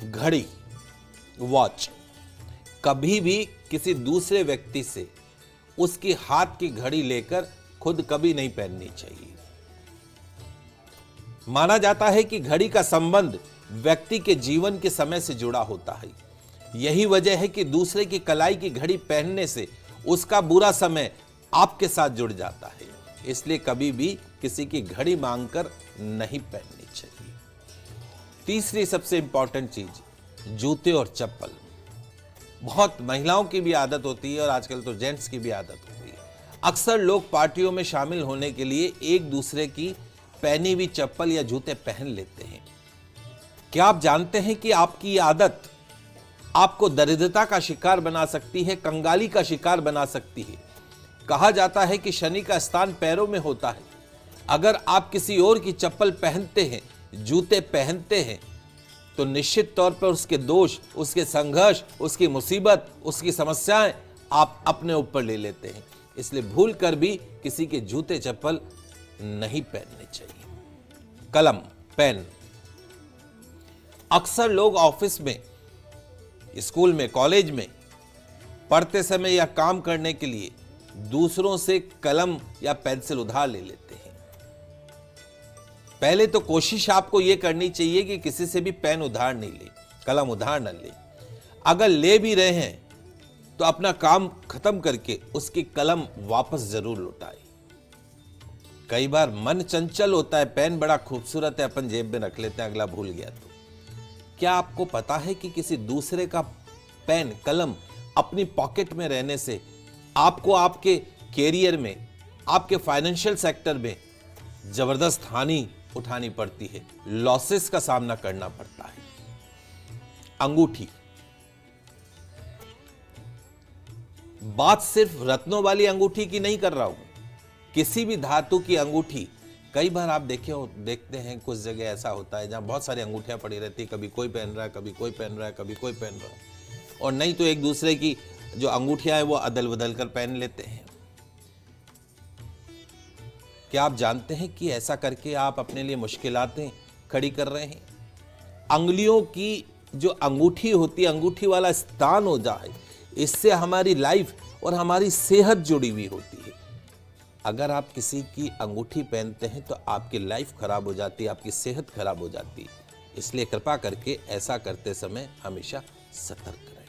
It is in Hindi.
घड़ी, वॉच कभी भी किसी दूसरे व्यक्ति से उसकी हाथ की घड़ी लेकर खुद कभी नहीं पहननी चाहिए। माना जाता है कि घड़ी का संबंध व्यक्ति के जीवन के समय से जुड़ा होता है। यही वजह है कि दूसरे की कलाई की घड़ी पहनने से उसका बुरा समय आपके साथ जुड़ जाता है। इसलिए कभी भी किसी की घड़ी मांगकर नहीं पहननी चाहिए। तीसरी सबसे इंपॉर्टेंट चीज, जूते और चप्पल। बहुत महिलाओं की भी आदत होती है और आजकल तो जेंट्स की भी आदत होती है। अक्सर लोग पार्टियों में शामिल होने के लिए एक दूसरे की पहनी हुई चप्पल या जूते पहन लेते हैं। क्या आप जानते हैं कि आपकी ये आदत आपको दरिद्रता का शिकार बना सकती है, कंगाली का शिकार बना सकती है। कहा जाता है कि शनि का स्थान पैरों में होता है। अगर आप किसी और की चप्पल पहनते हैं, जूते पहनते हैं, तो निश्चित तौर पर उसके दोष, उसके संघर्ष, उसकी मुसीबत, उसकी समस्याएं आप अपने ऊपर ले लेते हैं। इसलिए भूल कर भी किसी के जूते चप्पल नहीं पहनने चाहिए। कलम, पेन। अक्सर लोग ऑफिस में, स्कूल में, कॉलेज में पढ़ते समय या काम करने के लिए दूसरों से कलम या पेंसिल उधार ले लेते हैं। पहले तो कोशिश आपको यह करनी चाहिए कि किसी से भी पेन उधार नहीं ले, कलम उधार न ले। अगर ले भी रहे हैं तो अपना काम खत्म करके उसकी कलम वापस जरूर लौटाए। कई बार मन चंचल होता है, पेन बड़ा खूबसूरत है, अपन जेब में रख लेते हैं, अगला भूल गया तो। क्या आपको पता है कि किसी दूसरे का पेन, कलम अपनी पॉकेट में रहने से आपको आपके कैरियर में, आपके फाइनेंशियल सेक्टर में जबरदस्त हानि उठानी पड़ती है, लॉसेस का सामना करना पड़ता है। अंगूठी। बात सिर्फ रत्नों वाली अंगूठी की नहीं कर रहा हूं, किसी भी धातु की अंगूठी। कई बार आप देखते हैं कुछ जगह ऐसा होता है जहां बहुत सारी अंगूठियां पड़ी रहती है, कभी कोई पहन रहा है, कभी कोई पहन रहा है, कभी कोई पहन रहा है, और नहीं तो एक दूसरे की जो अंगूठियां हैं वो अदल बदल कर पहन लेते हैं। क्या आप जानते हैं कि ऐसा करके आप अपने लिए मुश्किलातें खड़ी कर रहे हैं? अंगुलियों की जो अंगूठी होती है, अंगूठी वाला स्थान हो जाए, इससे हमारी लाइफ और हमारी सेहत जुड़ी हुई होती है। अगर आप किसी की अंगूठी पहनते हैं तो आपकी लाइफ खराब हो जाती है, आपकी सेहत खराब हो जाती है। इसलिए कृपा करके ऐसा करते समय हमेशा सतर्क रहें।